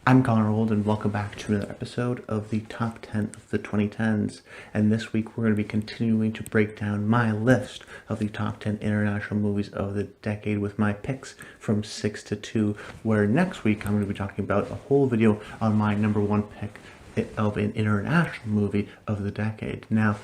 I'm Connor Old, and welcome back to another episode of the Top 10 of the 2010s. And this week we're going to be continuing to break down my list of the top 10 international movies of the decade with my picks from 6 to 2, where next week I'm going to be talking about a whole video on my number one pick of an international movie of the decade. Now,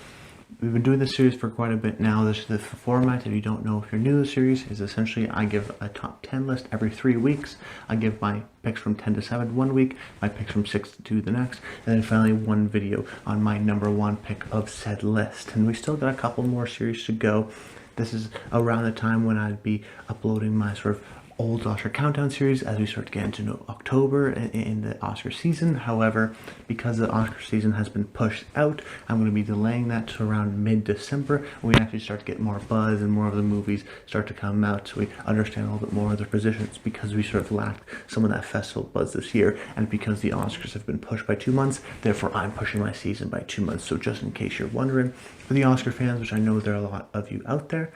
we've been doing this series for quite a bit now. This is the format, if you don't know, if you're new to the series, is essentially I give a top 10 list every 3 weeks. I give my picks from 10 to 7 one week, my picks from 6 to 2 the next, and then finally one video on my number one pick of said list. And we still got a couple more series to go. This is around the time when I'd be uploading my sort of old Oscar countdown series as we start to get into October in the Oscar season. However, because the Oscar season has been pushed out, I'm going to be delaying that to around mid-December. We actually start to get more buzz and more of the movies start to come out, so we understand a little bit more of their positions, because we sort of lacked some of that festival buzz this year, and because the Oscars have been pushed by 2 months, therefore I'm pushing my season by 2 months. So just in case you're wondering, for the Oscar fans, which I know there are a lot of you out there,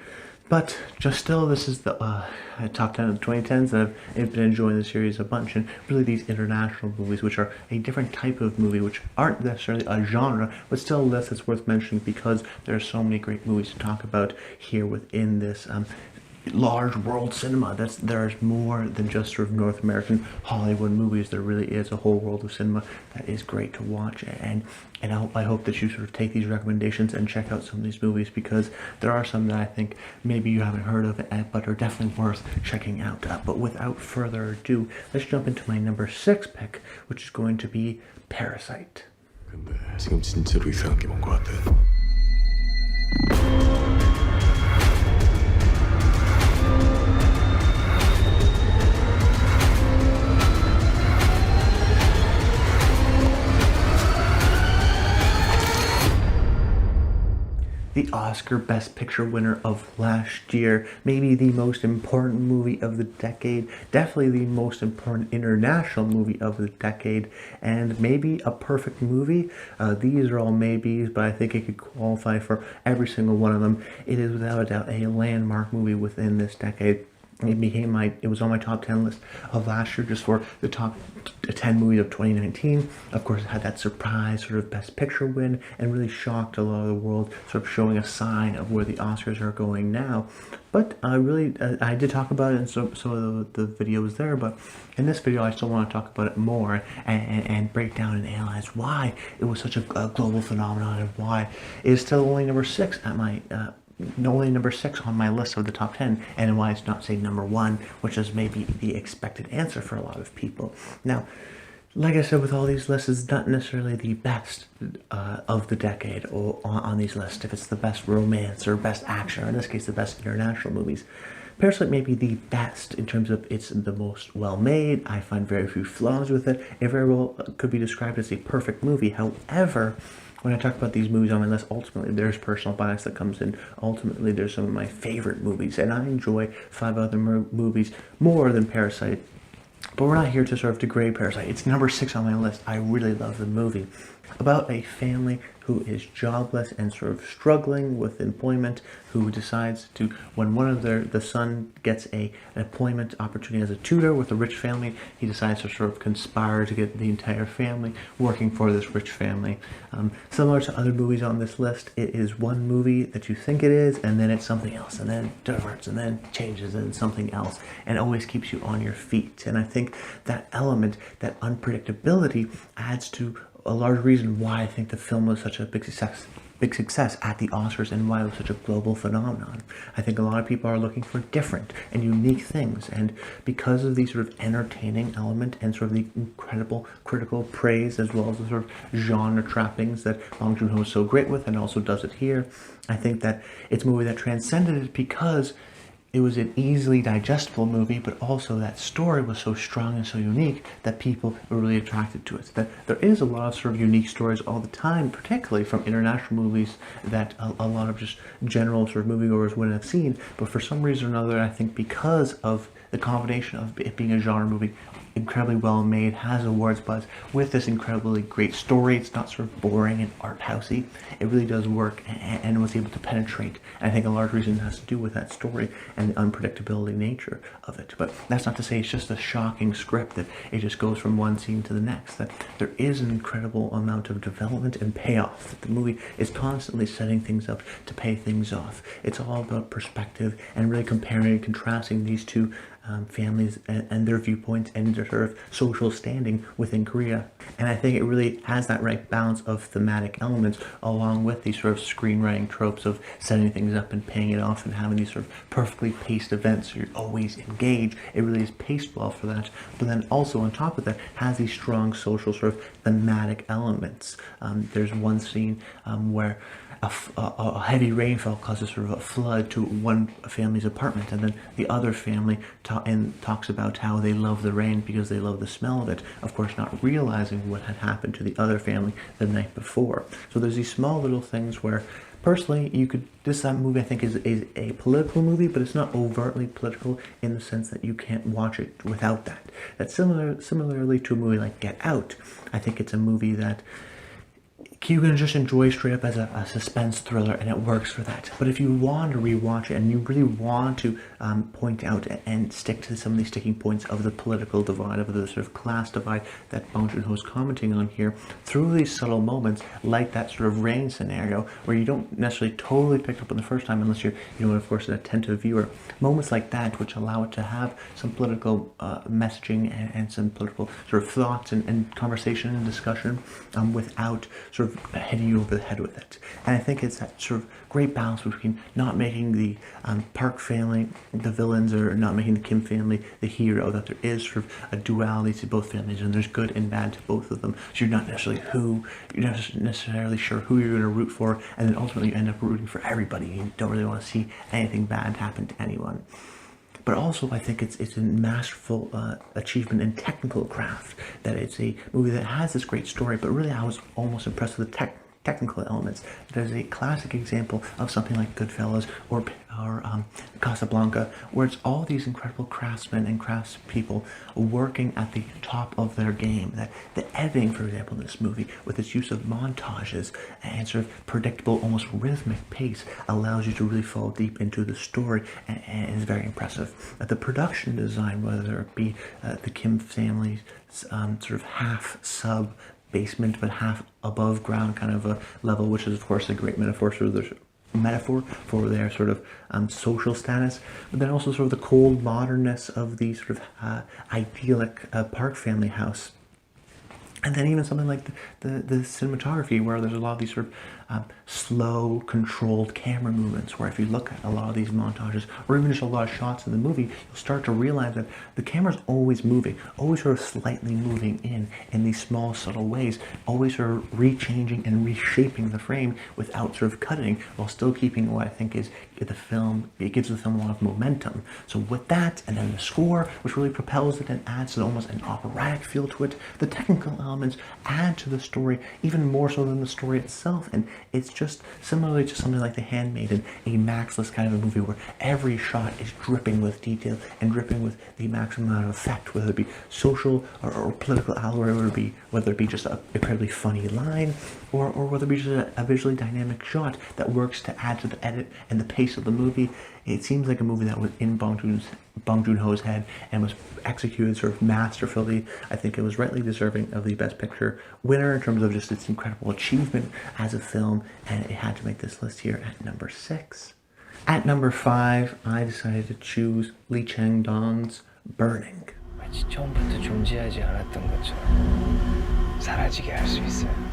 but just still, this is the top 10 of the 2010s that I've been enjoying the series a bunch. And really these international movies, which are a different type of movie, which aren't necessarily a genre, but still a list that's worth mentioning because there are so many great movies to talk about here within this large world cinema. There's more than just sort of North American Hollywood movies. There really is a whole world of cinema that is great to watch, and I hope that you sort of take these recommendations and check out some of these movies, because there are some that I think maybe you haven't heard of but are definitely worth checking out. But without further ado, let's jump into my number 6 pick, which is going to be Parasite. 근데 지금 진짜로 이상한 게 뭔 것 같아? The Oscar Best Picture winner of last year, maybe the most important movie of the decade, definitely the most important international movie of the decade, and maybe a perfect movie. These are all maybes, but I think it could qualify for every single one of them. It is without a doubt a landmark movie within this decade. It was on my top 10 list of last year, just for the top 10 movies of 2019. Of course, it had that surprise sort of Best Picture win and really shocked a lot of the world, sort of showing a sign of where the Oscars are going now. But I did talk about it in some of the videos there, but in this video I still want to talk about it more and break down and analyze why it was such a global phenomenon, and why it is still only number 6 at my only number 6 on my list of the top 10, and why it's not, say, number 1, which is maybe the expected answer for a lot of people. Now, like I said, with all these lists, it's not necessarily the best of the decade or on these lists. If it's the best romance or best action, or in this case, the best international movies, Parasite may be the best in terms of it's the most well-made. I find very few flaws with it. It very well could be described as a perfect movie. However, when I talk about these movies on my list, ultimately there's personal bias that comes in. Ultimately, there's some of my favorite movies, and I enjoy 5 other movies more than Parasite. But we're not here to sort of degrade Parasite. It's number 6 on my list. I really love the movie. About a family who is jobless and sort of struggling with employment, who decides to, when one of the son gets an employment opportunity as a tutor with a rich family, he decides to sort of conspire to get the entire family working for this rich family. Similar to other movies on this list, it is one movie that you think it is, and then it's something else, and then it diverts, and then changes, and something else, and always keeps you on your feet. And I think that element, that unpredictability, adds to a large reason why I think the film was such a big success at the Oscars, and why it was such a global phenomenon. I think a lot of people are looking for different and unique things, and because of the sort of entertaining element and sort of the incredible critical praise, as well as the sort of genre trappings that Bong Joon-ho is so great with and also does it here, I think that it's a movie that transcended it because it was an easily digestible movie, but also that story was so strong and so unique that people were really attracted to it. That there is a lot of sort of unique stories all the time, particularly from international movies, that a lot of just general sort of moviegoers wouldn't have seen. But for some reason or another, I think because of the combination of it being a genre movie, incredibly well made, has awards buzz, with this incredibly great story. It's not sort of boring and art housey. It really does work and was able to penetrate. And I think a large reason has to do with that story and the unpredictability nature of it. But that's not to say it's just a shocking script that it just goes from one scene to the next. That there is an incredible amount of development and payoff. That the movie is constantly setting things up to pay things off. It's all about perspective and really comparing and contrasting these two families and their viewpoints and their sort of social standing within Korea. And I think it really has that right balance of thematic elements along with these sort of screenwriting tropes of setting things up and paying it off and having these sort of perfectly paced events so you're always engaged. It really is paced well for that. But then also on top of that has these strong social sort of thematic elements. There's one scene where a heavy rainfall causes sort of a flood to one family's apartment, and then the other family talks about how they love the rain because they love the smell of it, of course not realizing what had happened to the other family the night before. So there's these small little things where personally this movie I think is a political movie, but it's not overtly political in the sense that you can't watch it without that. That's similarly to a movie like Get Out. I think it's a movie that you can just enjoy straight up as a suspense thriller, and it works for that. But if you want to rewatch it and you really want to point out and stick to some of these sticking points of the political divide, of the sort of class divide that Bong Joon-ho is commenting on here, through these subtle moments like that sort of rain scenario where you don't necessarily totally pick up on the first time unless you're, of course, an attentive viewer. Moments like that which allow it to have some political messaging and some political sort of thoughts and conversation and discussion without sort of hitting you over the head with it. And I think it's that sort of great balance between not making the Park family the villains or not making the Kim family the hero, that there is sort of a duality to both families and there's good and bad to both of them. So you're not necessarily sure who you're going to root for, and then ultimately you end up rooting for everybody. You don't really want to see anything bad happen to anyone. But also I think it's a masterful achievement in technical craft, that it's a movie that has this great story, but really I was almost impressed with the technical elements. There's a classic example of something like Goodfellas or Casablanca, where it's all these incredible craftsmen and craftspeople working at the top of their game. That the editing, for example, in this movie, with its use of montages and sort of predictable, almost rhythmic pace, allows you to really fall deep into the story and is very impressive. The production design, whether it be the Kim family's sort of half sub basement but half above ground kind of a level, which is of course a great metaphor for their sort of social status, but then also sort of the cold modernness of the sort of idyllic Park family house. And then even something like the cinematography, where there's a lot of these sort of slow, controlled camera movements, where if you look at a lot of these montages, or even just a lot of shots in the movie, you'll start to realize that the camera's always moving, always sort of slightly moving in these small, subtle ways, always sort of rechanging and reshaping the frame without sort of cutting, while still keeping what I think is the film, it gives the film a lot of momentum. So with that, and then the score, which really propels it and adds to almost an operatic feel to it, the technical elements add to the story even more so than the story itself. And it's just similarly to something like The Handmaiden, a matchless kind of a movie where every shot is dripping with detail and dripping with the maximum amount of effect, whether it be social or political allure, whether it be just an incredibly funny line, or whether it be just a visually dynamic shot that works to add to the edit and the pace of the movie. It seems like a movie that was in Bong Joon-ho's head and was executed sort of masterfully. I think it was rightly deserving of the Best Picture winner in terms of just its incredible achievement as a film, and it had to make this list here at number 6. At number 5, I decided to choose Lee Chang-dong's Burning. 마치 처음부터 존재하지 않았던 것처럼 사라지게 할 수 있어요.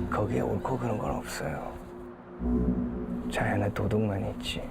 거기에 옳고 그런 건 없어요. 자연의 도덕만 있지.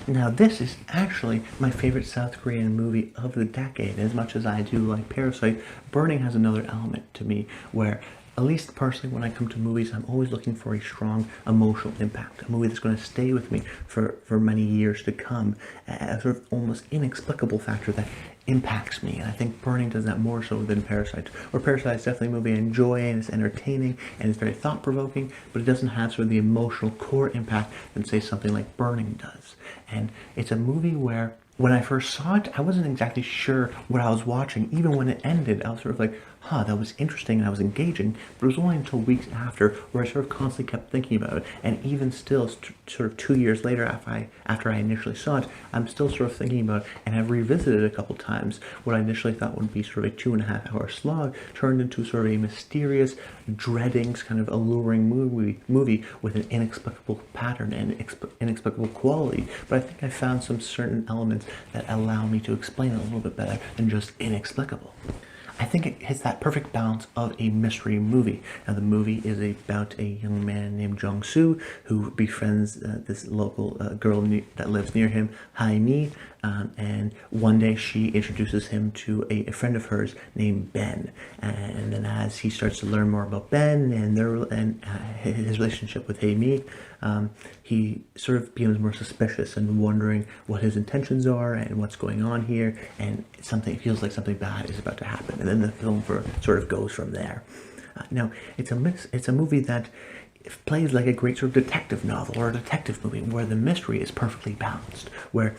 Now this is actually my favorite South Korean movie of the decade. As much as I do like Parasite, Burning has another element to me where, at least personally, when I come to movies, I'm always looking for a strong emotional impact. A movie that's going to stay with me for many years to come. A sort of almost inexplicable factor that impacts me, and I think Burning does that more so than Parasite. Where Parasite is definitely a movie I enjoy, and it's entertaining, and it's very thought-provoking, but it doesn't have sort of the emotional core impact that, say, something like Burning does. And it's a movie where, when I first saw it, I wasn't exactly sure what I was watching. Even when it ended, I was sort of like, huh, that was interesting and I was engaging. But it was only until weeks after where I sort of constantly kept thinking about it. And even still, sort of 2 years later after I initially saw it, I'm still sort of thinking about it, and I've revisited it a couple times. What I initially thought would be sort of a 2.5 hour slog turned into sort of a mysterious, dreading, kind of alluring movie with an inexplicable pattern and inexplicable quality. But I think I found some certain elements that allow me to explain it a little bit better than just inexplicable. I think it hits that perfect balance of a mystery movie. Now, the movie is about a young man named Jung-soo who befriends this local girl that lives near him, Hae-mi, and one day she introduces him to a friend of hers named Ben. And then as he starts to learn more about Ben and his relationship with Hae-mi, he sort of becomes more suspicious and wondering what his intentions are and what's going on here, and it feels like something bad is about to happen. And then the film sort of goes from there. Now, it's a movie that plays like a great sort of detective novel or a detective movie where the mystery is perfectly balanced, where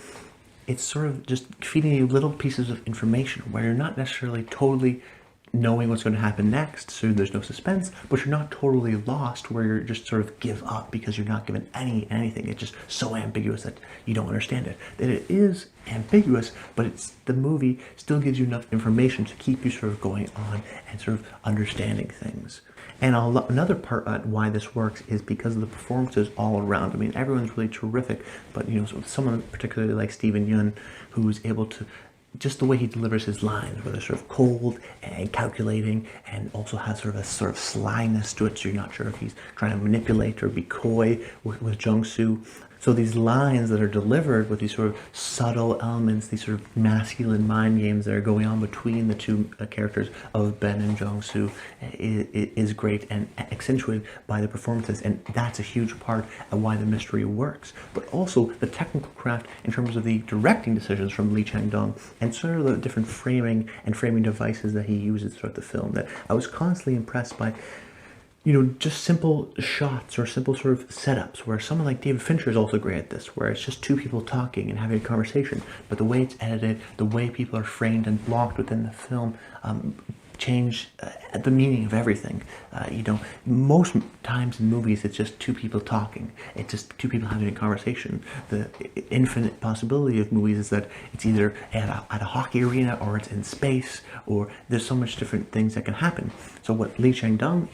it's sort of just feeding you little pieces of information where you're not necessarily totally knowing what's going to happen next, so there's no suspense, but you're not totally lost where you're just sort of give up because you're not given anything. It's just so ambiguous that you don't understand it. That it is ambiguous, but the movie still gives you enough information to keep you sort of going on and sort of understanding things. And another part on why this works is because of the performances all around. I mean, everyone's really terrific, but someone particularly like Steven Yeun, who's able to, just the way he delivers his lines, where they're sort of cold and calculating, and also has sort of a sort of slyness to it, so you're not sure if he's trying to manipulate or be coy with Jung-soo. So these lines that are delivered with these sort of subtle elements, these sort of masculine mind games that are going on between the two characters of Ben and Jung-soo is great and accentuated by the performances, and that's a huge part of why the mystery works. But also the technical craft in terms of the directing decisions from Lee Chang-dong and sort of the different framing devices that he uses throughout the film, that I was constantly impressed by. Just simple shots or simple sort of setups where someone like David Fincher is also great at this, where it's just two people talking and having a conversation, but the way it's edited, the way people are framed and blocked within the film, change the meaning of everything. Most times in movies it's just two people talking. It's just two people having a conversation. The infinite possibility of movies is that it's either at a hockey arena, or it's in space, or there's so much different things that can happen. So what Lee Chang-dong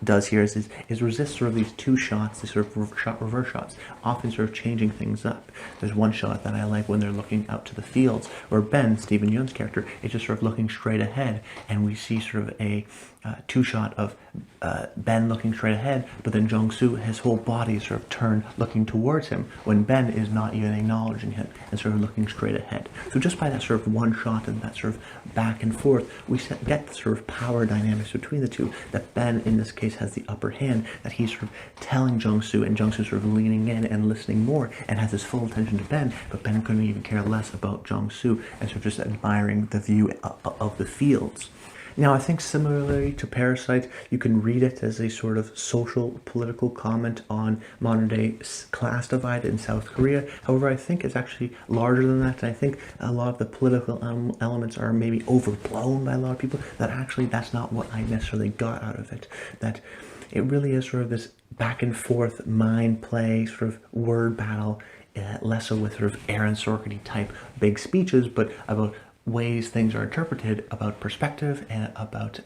does here is resist sort of these two shots, these sort of reverse shots, often sort of changing things up. There's one shot that I like when they're looking out to the fields, where Ben, Steven Yeun's character, is just sort of looking straight ahead, and we see sort of a two-shot of Ben looking straight ahead, but then Jung-soo, his whole body is sort of turned looking towards him when Ben is not even acknowledging him and sort of looking straight ahead. So just by that sort of one shot and that sort of back and forth, we get the sort of power dynamics between the two, that Ben in this case has the upper hand, that he's sort of telling Jung-soo, and Jung-soo sort of leaning in and listening more and has his full attention to Ben, but Ben couldn't even care less about Jung-soo and sort of just admiring the view of the fields. Now, I think similarly to Parasite, you can read it as a sort of social, political comment on modern-day class divide in South Korea. However, I think it's actually larger than that, and I think a lot of the political elements are maybe overblown by a lot of people, that actually that's not what I necessarily got out of it. That it really is sort of this back-and-forth mind play, sort of word battle, less so with sort of Aaron Sorkin type big speeches, but about ways things are interpreted, about perspective and about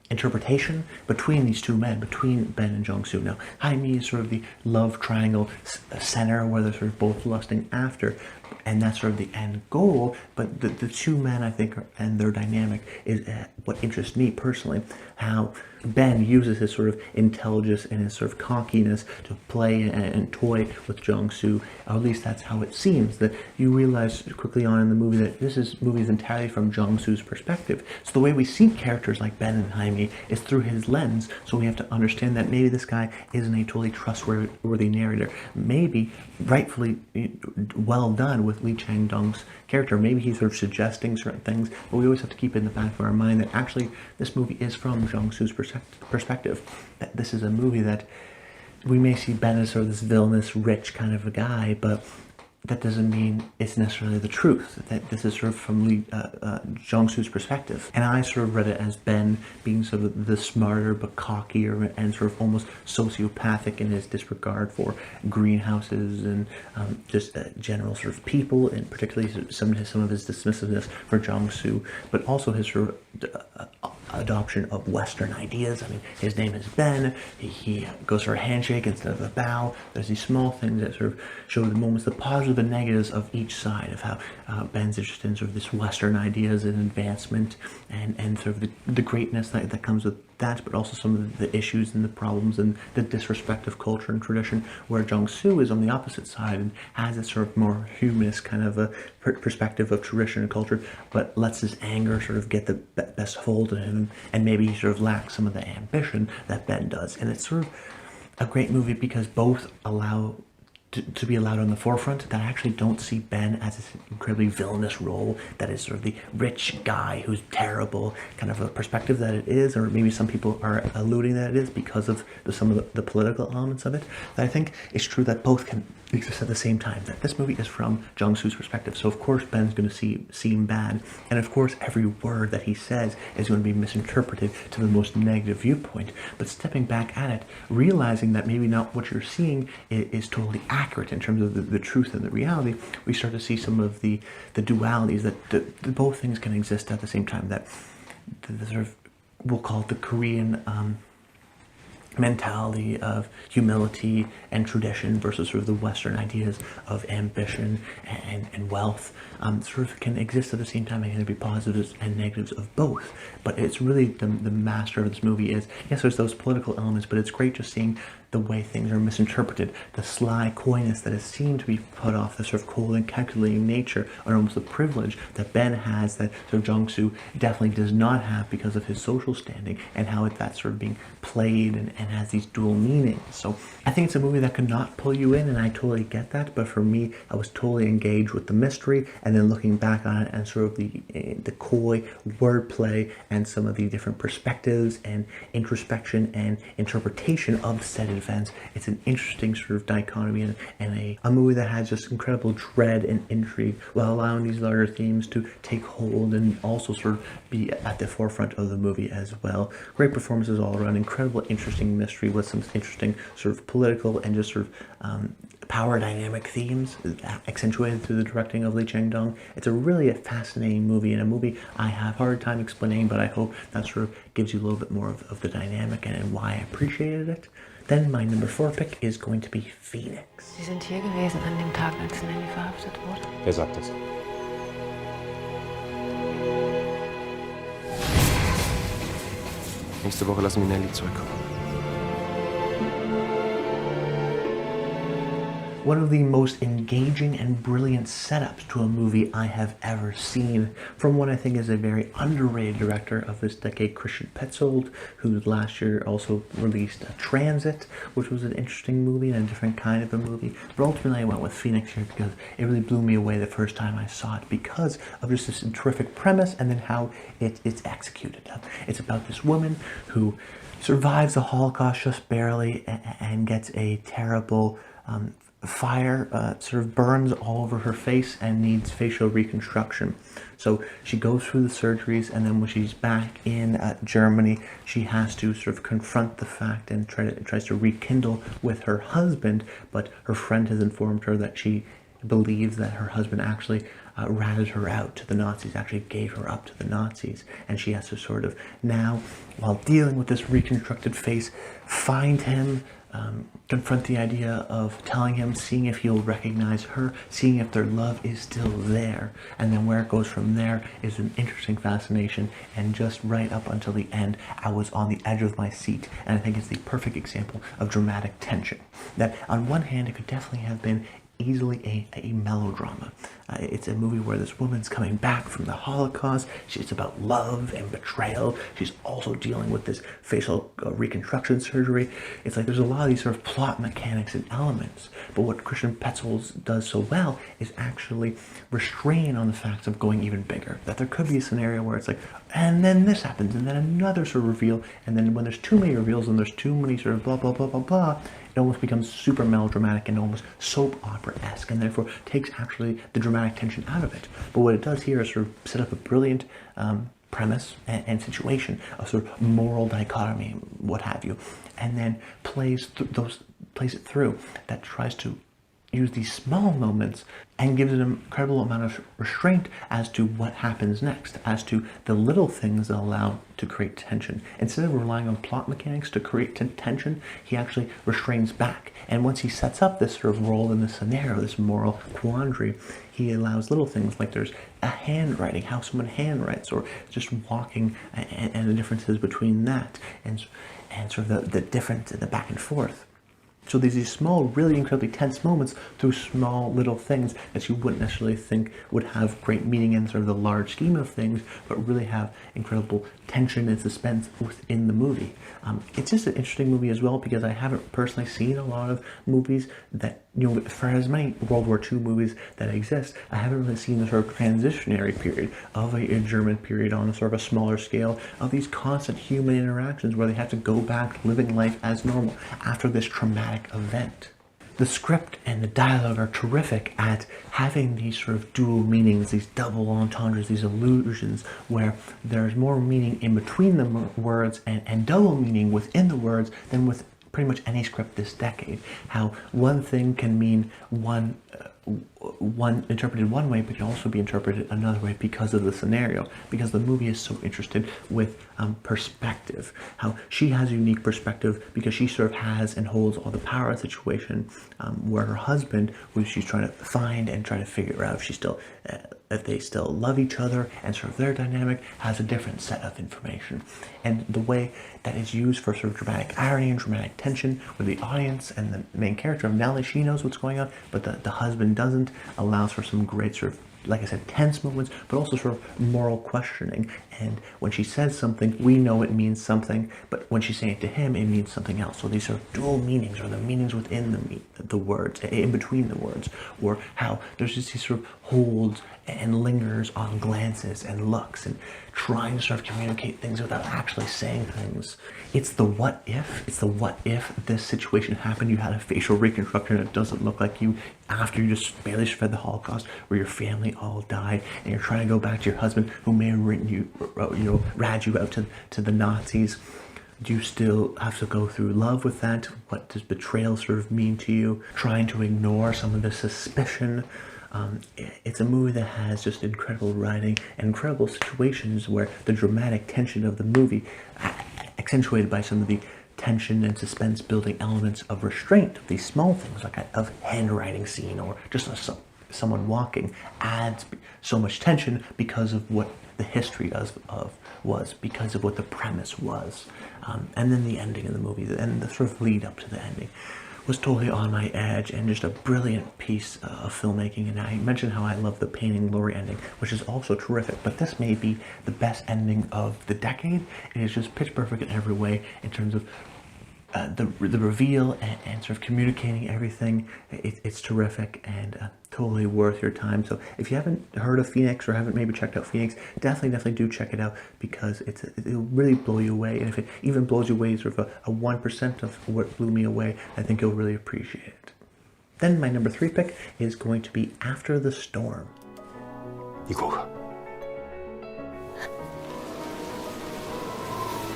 interpretation between these two men, between Ben and Jung-soo. Now, Hae-mi is sort of the love triangle center where they're sort of both lusting after, and that's sort of the end goal, but the two men, I think, and their dynamic is what interests me personally, how Ben uses his sort of intelligence and his sort of cockiness to play and toy with Jung-soo, or at least that's how it seems, that you realize quickly on in the movie that this movie is entirely from Jung-soo's perspective. So the way we see characters like Ben and Hae-mi is through his lens, so we have to understand that maybe this guy isn't a totally trustworthy narrator. Maybe rightfully well done with with Lee Chang-dong's character. Maybe he's sort of suggesting certain things, but we always have to keep in the back of our mind that actually this movie is from Jung-soo's perspective. That this is a movie that we may see Ben as sort of this villainous, rich kind of a guy, but that doesn't mean it's necessarily the truth. That this is sort of from Jung-soo's perspective. And I sort of read it as Ben being sort of the smarter but cockier and sort of almost sociopathic in his disregard for greenhouses and just general sort of people, and particularly some of his dismissiveness for Jung-soo, but also his sort of adoption of Western ideas. I mean, his name is Ben. He goes for a handshake instead of a bow. There's these small things that sort of show the moments, the positives and negatives of each side of how Ben's interested in sort of this Western ideas and advancement and sort of the greatness that comes with that, but also some of the issues and the problems and the disrespect of culture and tradition, where Jung-soo is on the opposite side and has a sort of more humanist kind of a perspective of tradition and culture, but lets his anger sort of get the best hold of him, and maybe he sort of lacks some of the ambition that Ben does. And it's sort of a great movie because both allow to be allowed on the forefront, that I actually don't see Ben as this incredibly villainous role that is sort of the rich guy who's terrible kind of a perspective that it is, or maybe some people are alluding that it is because of some of the political elements of it. That I think it's true that both can exist at the same time, that this movie is from Jung-soo's perspective. So of course Ben's going to seem bad, and of course every word that he says is going to be misinterpreted to the most negative viewpoint. But stepping back at it, realizing that maybe not what you're seeing is totally accurate in terms of the truth and the reality, we start to see some of the dualities that both things can exist at the same time. That the sort of, we'll call it the Korean mentality of humility and tradition versus sort of the Western ideas of ambition and wealth sort of can exist at the same time, and can be positives and negatives of both. But it's really the master of this movie is, yes, there's those political elements, but it's great just seeing the way things are misinterpreted, the sly coyness that is seen to be put off, the sort of cold and calculating nature, or almost the privilege that Ben has that sort of Jung-soo definitely does not have because of his social standing, and how that's sort of being played and has these dual meanings. So I think it's a movie that could not pull you in, and I totally get that, but for me, I was totally engaged with the mystery, and then looking back on it and sort of the coy wordplay and some of the different perspectives and introspection and interpretation of said events. It's an interesting sort of dichotomy and a movie that has just incredible dread and intrigue, while allowing these larger themes to take hold and also sort of be at the forefront of the movie as well. Great performances all around, incredible interesting mystery with some interesting sort of political and just sort of power dynamic themes accentuated through the directing of Lee Chang-dong. It's a really fascinating movie, and a movie I have a hard time explaining, but I hope that sort of gives you a little bit more of the dynamic and why I appreciated it. Then my number 4 pick is going to be Phoenix. Sie sind hier gewesen an dem Tag, als Nelly verhaftet wurde? Wer sagt das? Nächste Woche lassen wir Nelly zurückkommen. One of the most engaging and brilliant setups to a movie I have ever seen, from what I think is a very underrated director of this decade, Christian Petzold, who last year also released Transit, which was an interesting movie and a different kind of a movie. But ultimately I went with Phoenix here because it really blew me away the first time I saw it, because of just this terrific premise and then how it's executed. It's about this woman who survives the Holocaust just barely and gets a terrible fire sort of burns all over her face and needs facial reconstruction. So she goes through the surgeries, and then when she's back in Germany, she has to sort of confront the fact and tries to rekindle with her husband, but her friend has informed her that she believes that her husband actually ratted her out to the Nazis, actually gave her up to the Nazis, and she has to sort of now, while dealing with this reconstructed face, find him, confront the idea of telling him, seeing if he'll recognize her, seeing if their love is still there, and then where it goes from there is an interesting fascination. And just right up until the end, I was on the edge of my seat, and I think it's the perfect example of dramatic tension. That on one hand, it could definitely have been easily a melodrama. It's a movie where this woman's coming back from the Holocaust. It's about love and betrayal. She's also dealing with this facial reconstruction surgery. It's like there's a lot of these sort of plot mechanics and elements. But what Christian Petzold does so well is actually restrain on the facts of going even bigger. That there could be a scenario where it's like, and then this happens, and then another sort of reveal, and then when there's too many reveals and there's too many sort of blah, blah, blah, blah, blah, it almost becomes super melodramatic and almost soap opera-esque, and therefore takes actually the dramatic tension out of it. But what it does here is sort of set up a brilliant premise and situation, a sort of moral dichotomy, what have you, and then plays it through. That tries to use these small moments and gives an incredible amount of restraint as to what happens next, as to the little things that allow to create tension. Instead of relying on plot mechanics to create tension, he actually restrains back. And once he sets up this sort of role in the scenario, this moral quandary, he allows little things like there's a handwriting, how someone handwrites, or just walking, and the differences between that, and sort of the difference in the back and forth. So there's these small, really incredibly tense moments through small little things that you wouldn't necessarily think would have great meaning in sort of the large scheme of things, but really have incredible tension and suspense within the movie. It's just an interesting movie as well, because I haven't personally seen a lot of movies that, you know, for as many World War II movies that exist, I haven't really seen the sort of transitionary period of a German period on a sort of a smaller scale, of these constant human interactions where they have to go back to living life as normal after this traumatic event. The script and the dialogue are terrific at having these sort of dual meanings, these double entendres, these allusions, where there's more meaning in between the words and double meaning within the words than with pretty much any script this decade. How one thing can mean one interpreted one way, but can also be interpreted another way because of the scenario, because the movie is so interested with perspective. How she has a unique perspective because she sort of has and holds all the power of the situation, where her husband, who she's trying to find and try to figure out if they still love each other and sort of their dynamic, has a different set of information. And the way that is used for sort of dramatic irony and dramatic tension with the audience and the main character of Nellie, she knows what's going on, but the husband doesn't, allows for some great sort of, like I said, tense moments, but also sort of moral questioning. And when she says something, we know it means something, but when she's saying it to him, it means something else. So these sort of dual meanings, or the meanings within the words, in between the words, or how there's just these sort of holds and lingers on glances and looks and trying to sort of communicate things without actually saying things. It's the what if. It's the what if this situation happened, you had a facial reconstruction and it doesn't look like you after you just barely survived the Holocaust, where your family all died, and you're trying to go back to your husband who may have written you, rat you out to the Nazis. Do you still have to go through love with that? What does betrayal sort of mean to you? Trying to ignore some of the suspicion. It's a movie that has just incredible writing and incredible situations where the dramatic tension of the movie, accentuated by some of the tension and suspense building elements of restraint, of these small things like a handwriting scene or just someone walking, adds so much tension because of what the history was, because of what the premise was. And then the ending of the movie, and the sort of lead up to the ending, was totally on my edge, and just a brilliant piece of filmmaking. And I mentioned how I love the painting glory ending, which is also terrific, but this may be the best ending of the decade. It is just pitch perfect in every way in terms of the reveal and sort of communicating everything. It's terrific and totally worth your time. So if you haven't heard of Phoenix or haven't maybe checked out Phoenix, definitely do check it out, because it'll really blow you away. And if it even blows you away sort of a 1% of what blew me away, I think you'll really appreciate it. Then my number 3 pick is going to be After the Storm. 行こうか。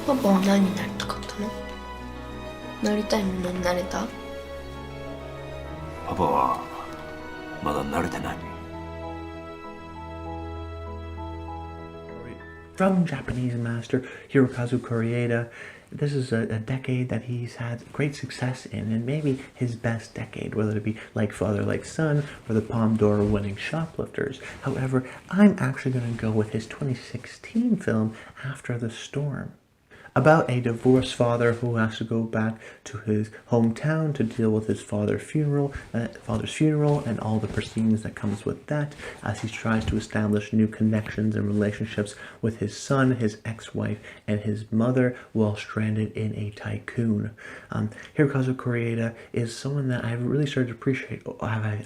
パパは何になりたかったの？なりたいものになれた？パパはまだ慣れてない。 From Japanese master Hirokazu Koreeda. This is a decade that he's had great success in, and maybe his best decade, whether it be Like Father, Like Son, or the Palme d'Or winning Shoplifters. However, I'm actually going to go with his 2016 film, After the Storm. about a divorced father who has to go back to his hometown to deal with his father's funeral and all the proceedings that comes with that, as he tries to establish new connections and relationships with his son, his ex-wife, and his mother while stranded in a tycoon. Hirokazu Koreeda is someone that I've really started to appreciate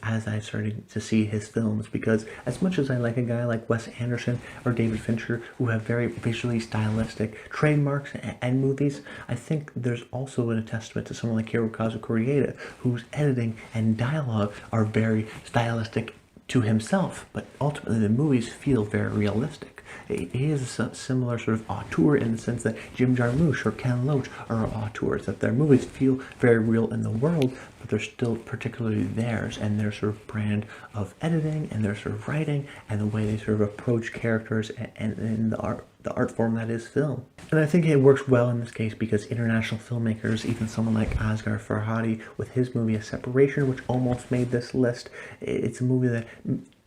as I started to see his films, because as much as I like a guy like Wes Anderson or David Fincher, who have very visually stylistic trademarks and movies, I think there's also a testament to someone like Hirokazu Koreeda, whose editing and dialogue are very stylistic to himself, but ultimately the movies feel very realistic. He is a similar sort of auteur in the sense that Jim Jarmusch or Ken Loach are auteurs, that their movies feel very real in the world, but they're still particularly theirs, and their sort of brand of editing and their sort of writing and the way they sort of approach characters and the art form that is film. And I think it works well in this case because international filmmakers, even someone like Asghar Farhadi with his movie A Separation, which almost made this list, it's a movie that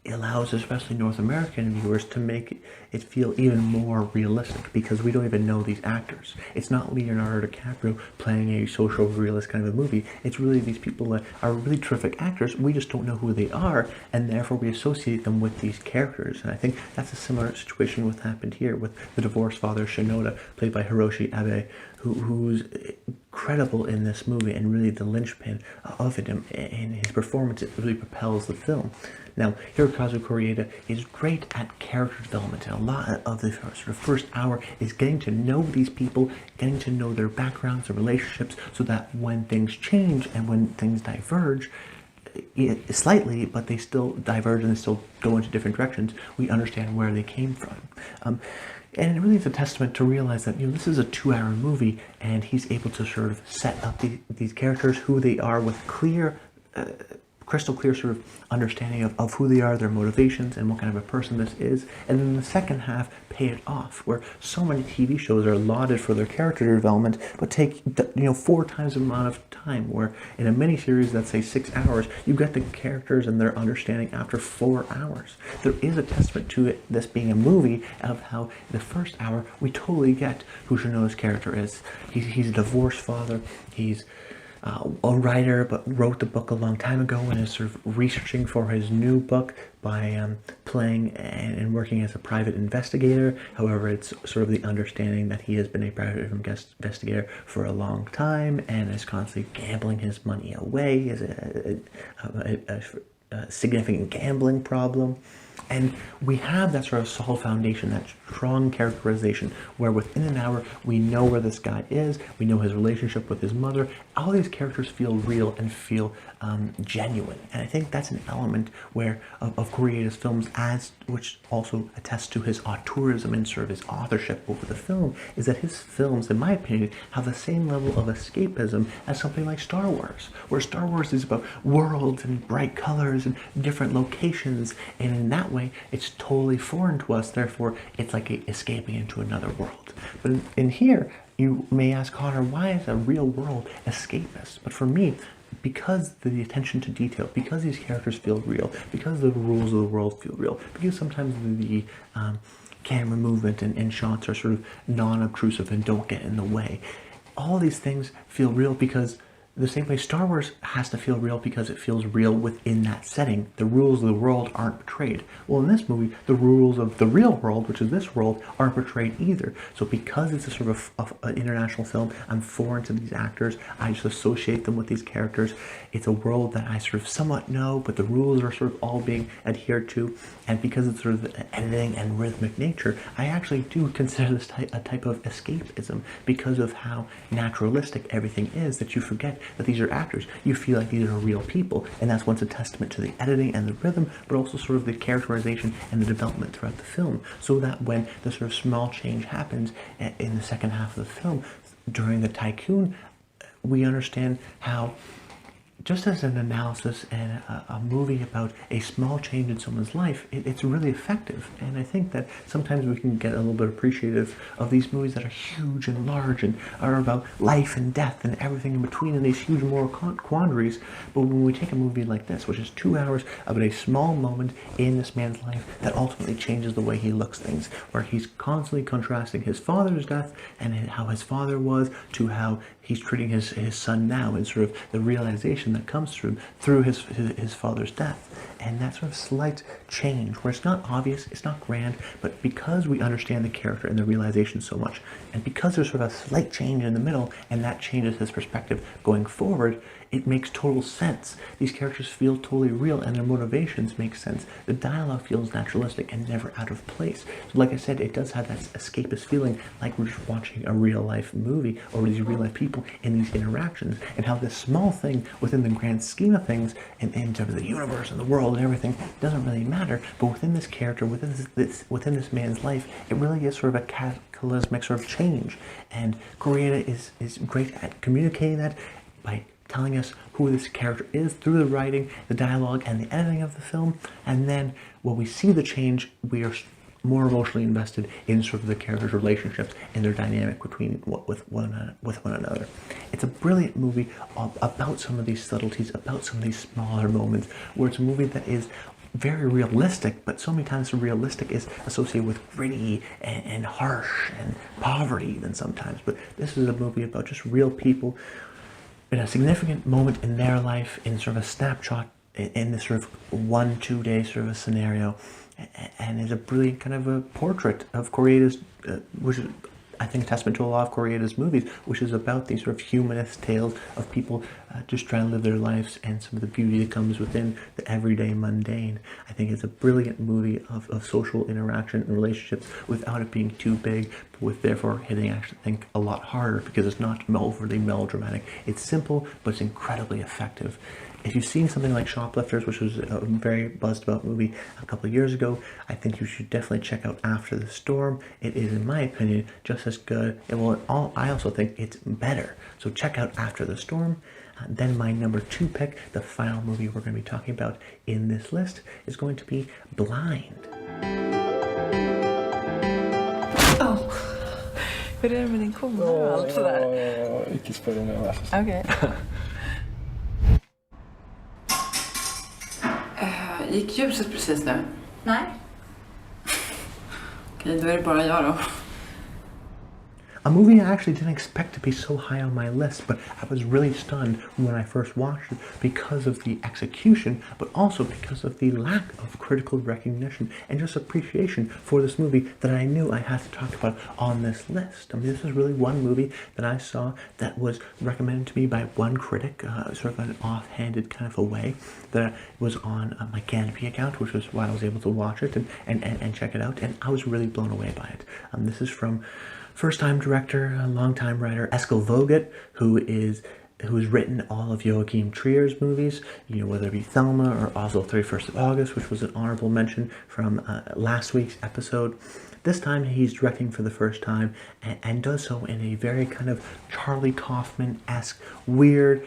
allows especially North American viewers to make it feel even more realistic, because we don't even know these actors. It's not Leonardo DiCaprio playing a social realist kind of a movie. It's really these people that are really terrific actors. We just don't know who they are, and therefore we associate them with these characters. And I think that's a similar situation with happened here with the divorced father Shinoda, played by Hiroshi Abe, who's incredible in this movie and really the linchpin of it, and his performance, it really propels the film. Now, Hirokazu Koreeda is great at character development, and a lot of the sort of first hour is getting to know these people, getting to know their backgrounds and relationships, so that when things change and when things diverge, slightly, but they still diverge and they still go into different directions, we understand where they came from. And it really is a testament to realize that, this is a 2-hour movie, and he's able to sort of set up these characters, who they are, with crystal clear sort of understanding of who they are, their motivations, and what kind of a person this is. And then the second half pay it off, where so many TV shows are lauded for their character development, but take 4 times the amount of time, where in a miniseries that's say 6 hours, you get the characters and their understanding after 4 hours. There is a testament to it, this being a movie, of how the first hour we totally get who Shinoda's character is. He's a divorced father. He's a writer, but wrote the book a long time ago and is sort of researching for his new book by playing and working as a private investigator. However, it's sort of the understanding that he has been a private investigator for a long time and is constantly gambling his money away. He has a significant gambling problem. And we have that sort of solid foundation, that strong characterization, where within an hour we know where this guy is, we know his relationship with his mother. All these characters feel real and feel genuine. And I think that's an element of Koreeda's films, which also attests to his auteurism and sort of his authorship over the film, is that his films, in my opinion, have the same level of escapism as something like Star Wars, where Star Wars is about worlds and bright colors and different locations, and in that way it's totally foreign to us, therefore it's like escaping into another world. But in here, you may ask, Connor, why is a real world escapist? But for me, because the attention to detail, because these characters feel real, because the rules of the world feel real, because sometimes the camera movement and shots are sort of non-obtrusive and don't get in the way, all these things feel real because the same way Star Wars has to feel real because it feels real within that setting. The rules of the world aren't portrayed. Well, in this movie, the rules of the real world, which is this world, aren't portrayed either. So because it's a sort of an international film, I'm foreign to these actors. I just associate them with these characters. It's a world that I sort of somewhat know, but the rules are sort of all being adhered to. And because it's sort of editing and rhythmic nature, I actually do consider this a type of escapism because of how naturalistic everything is, that you forget that these are actors. You feel like these are real people, and that's once a testament to the editing and the rhythm, but also sort of the characterization and the development throughout the film, so that when the sort of small change happens in the second half of the film, during the tycoon, we understand how just as an analysis and a movie about a small change in someone's life, it's really effective. And I think that sometimes we can get a little bit appreciative of these movies that are huge and large and are about life and death and everything in between and these huge moral quandaries. But when we take a movie like this, which is 2 hours about a small moment in this man's life that ultimately changes the way he looks things, where he's constantly contrasting his father's death and how his father was to how he's treating his son now, and sort of the realization that comes through his father's death. And that sort of slight change where it's not obvious, it's not grand, but because we understand the character and the realization so much, and because there's sort of a slight change in the middle and that changes his perspective going forward, it makes total sense. These characters feel totally real and their motivations make sense. The dialogue feels naturalistic and never out of place. So like I said, it does have that escapist feeling like we're just watching a real life movie or these real life people in these interactions, and how this small thing within the grand scheme of things and in terms of the universe and the world and everything doesn't really matter, but within this character, within this man's life, it really is sort of a cataclysmic sort of change. And Koreeda is great at communicating that by telling us who this character is through the writing, the dialogue, and the editing of the film. And then when we see the change, we are more emotionally invested in sort of the characters' relationships and their dynamic with one another. It's a brilliant movie about some of these subtleties, about some of these smaller moments, where it's a movie that is very realistic, but so many times the realistic is associated with gritty and harsh and poverty than sometimes. But this is a movie about just real people in a significant moment in their life, in sort of a snapshot in this sort of 1-2 day sort of a scenario, and is a brilliant kind of a portrait of Koreeda's, which is, I think, a testament to a lot of Koreeda's movies, which is about these sort of humanist tales of people just trying to live their lives and some of the beauty that comes within the everyday mundane. I think it's a brilliant movie of social interaction and relationships without it being too big, but with therefore hitting, I actually think, a lot harder because it's not overly melodramatic. It's simple, but it's incredibly effective. If you've seen something like Shoplifters, which was a very buzzed about movie a couple of years ago, I think you should definitely check out After the Storm. It is, in my opinion, just as good. I also think it's better. So check out After the Storm. Then my number 2 pick, the final movie we're going to be talking about in this list, is going to be Blind. Hur är det med din komma och allt sådär? Inte spela nu alltså. Okej. Gick ljuset precis nu? Nej. Okej, då är det bara jag då. A movie I actually didn't expect to be so high on my list, but I was really stunned when I first watched it because of the execution, but also because of the lack of critical recognition and just appreciation for this movie that I knew I had to talk about on this list. I mean, this is really one movie that I saw that was recommended to me by one critic, sort of an offhanded kind of a way, that was on my Canopy account, which was why I was able to watch it and check it out, and I was really blown away by it. This is from first-time director, long-time writer Eskil Vogt, who has written all of Joachim Trier's movies, whether it be Thelma or Oslo 31st of August, which was an honorable mention from last week's episode. This time he's directing for the first time and does so in a very kind of Charlie Kaufman-esque, weird,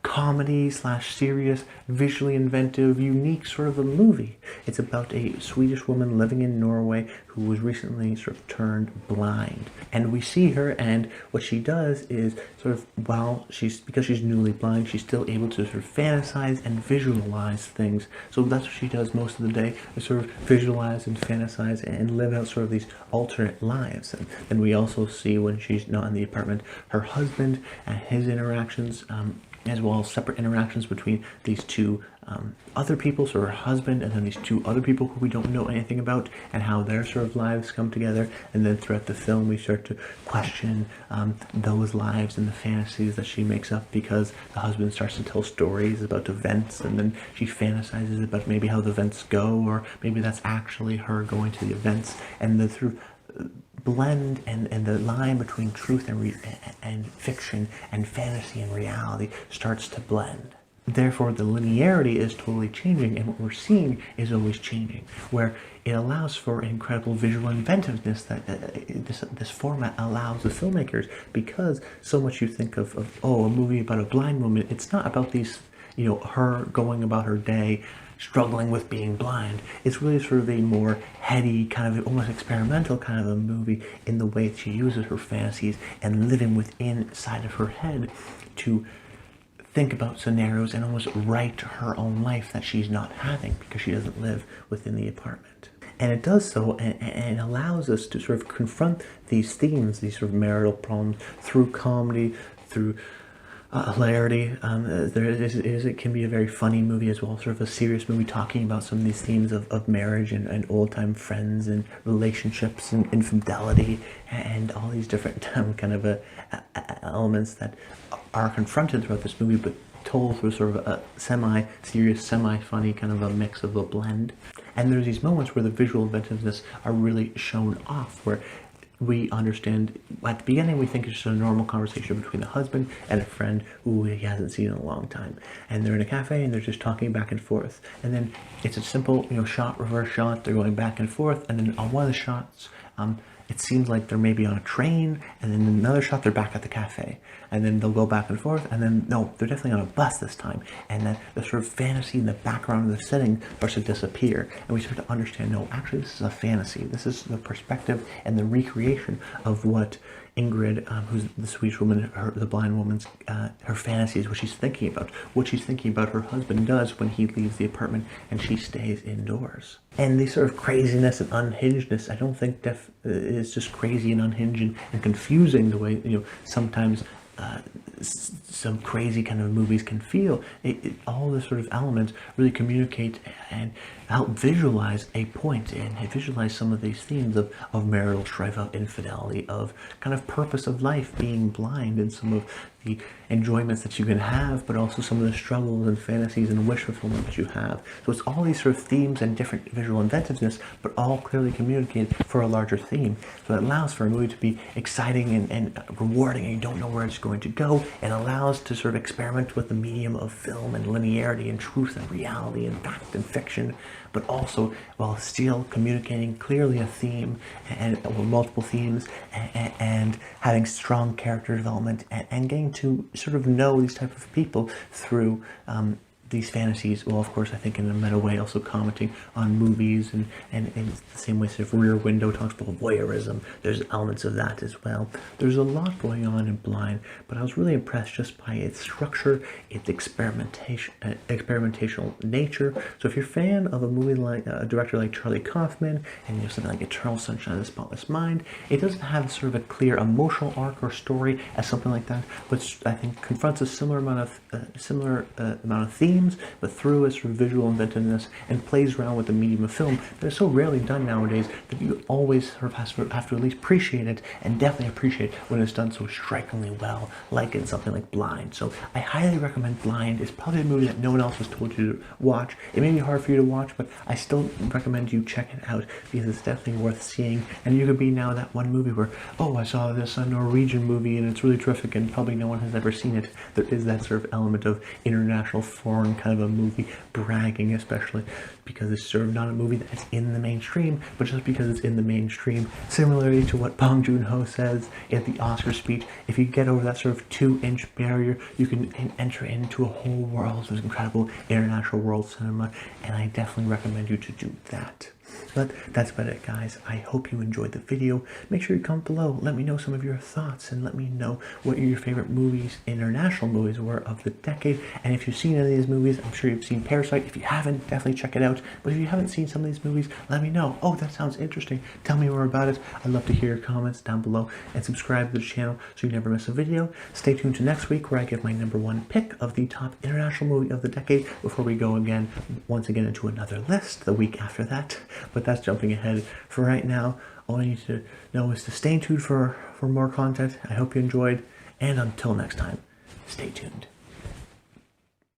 comedy / serious, visually inventive, unique sort of a movie. It's about a Swedish woman living in Norway who was recently sort of turned blind. And we see her, and what she does is sort of, because she's newly blind, she's still able to sort of fantasize and visualize things. So that's what she does most of the day, is sort of visualize and fantasize and live out sort of these alternate lives. And then we also see, when she's not in the apartment, her husband and his interactions, as well as separate interactions between these two other people, so her husband and then these two other people who we don't know anything about, and how their sort of lives come together. And then throughout the film we start to question those lives and the fantasies that she makes up, because the husband starts to tell stories about events, and then she fantasizes about maybe how the events go, or maybe that's actually her going to the events, and the through blend and the line between truth and fiction and fantasy and reality starts to blend. Therefore, the linearity is totally changing, and what we're seeing is always changing, where it allows for incredible visual inventiveness that this format allows the filmmakers, because so much you think of a movie about a blind woman, it's not about these you know, her going about her day struggling with being blind. It's really sort of a more heady, kind of almost experimental kind of a movie in the way she uses her fantasies and living within inside of her head to think about scenarios and almost write her own life that she's not having because she doesn't live within the apartment. And it does so and allows us to sort of confront these themes, these sort of marital problems, through comedy, through hilarity. It can be a very funny movie as well, sort of a serious movie talking about some of these themes of marriage and old-time friends and relationships and infidelity and all these different kind of elements that are confronted throughout this movie, but told through sort of a semi-serious, semi-funny kind of a mix of a blend. And there's these moments where the visual inventiveness are really shown off, where we understand at the beginning we think it's just a normal conversation between a husband and a friend who he hasn't seen in a long time, and they're in a cafe and they're just talking back and forth, and then it's a simple, you know, shot, reverse shot, they're going back and forth, and then on one of the shots it seems like they're maybe on a train, and then another shot they're back at the cafe, and then they'll go back and forth, and then no, they're definitely on a bus this time, and then the sort of fantasy in the background of the setting starts to disappear, and we start to understand, no, actually this is a fantasy. This is the perspective and the recreation of what Ingrid, who's the Swedish woman, the blind woman's, her fantasies, what she's thinking about her husband does when he leaves the apartment and she stays indoors. And this sort of craziness and unhingedness, I don't think is just crazy and unhinged and confusing the way, you know, sometimes some crazy kind of movies can feel. All the sort of elements really communicate and help visualize a point and visualize some of these themes of marital strife, of infidelity, of kind of purpose of life, being blind, and some of the enjoyments that you can have, but also some of the struggles and fantasies and wish fulfillment that you have. So it's all these sort of themes and different visual inventiveness, but all clearly communicated for a larger theme. So it allows for a movie to be exciting and rewarding, and you don't know where it's going to go, and allows to sort of experiment with the medium of film and linearity and truth and reality and fact and fiction, but also while still communicating clearly a theme and multiple themes, and having strong character development and getting to sort of know these type of people through these fantasies. Well, of course, I think in a meta way, also commenting on movies and in the same way, sort of Rear Window talks about voyeurism. There's elements of that as well. There's a lot going on in Blind, but I was really impressed just by its structure, its experimental nature. So if you're a fan of a movie like a director like Charlie Kaufman, and you know, something like Eternal Sunshine of the Spotless Mind, it doesn't have sort of a clear emotional arc or story as something like that, but I think confronts a similar amount of themes, but through its sort of visual inventiveness, and plays around with the medium of film that is so rarely done nowadays that you always sort of have to at least appreciate it, and definitely appreciate when it's done so strikingly well, like in something like Blind. So I highly recommend Blind. It's probably a movie that no one else has told you to watch. It may be hard for you to watch, but I still recommend you check it out because it's definitely worth seeing. And you could be now that one movie where, oh, I saw this Norwegian movie and it's really terrific and probably no one has ever seen it. There is that sort of element of international foreign kind of a movie bragging, especially because it's sort of not a movie that's in the mainstream, but just because it's in the mainstream. Similarly to what Bong Joon-ho says at the Oscar speech, if you get over that sort of 2-inch barrier, you can enter into a whole world of incredible international world cinema, and I definitely recommend you to do that. But that's about it, guys. I hope you enjoyed the video. Make sure you comment below. Let me know some of your thoughts, and let me know what your favorite movies, international movies, were of the decade. And if you've seen any of these movies, I'm sure you've seen Parasite. If you haven't, definitely check it out. But if you haven't seen some of these movies, let me know. Oh, that sounds interesting. Tell me more about it. I'd love to hear your comments down below, and subscribe to the channel so you never miss a video. Stay tuned to next week, where I give my #1 pick of the top international movie of the decade before we go once again into another list the week after that. But that's jumping ahead. For right now, all you need to know is to stay tuned for more content. I hope you enjoyed, and until next time, stay tuned.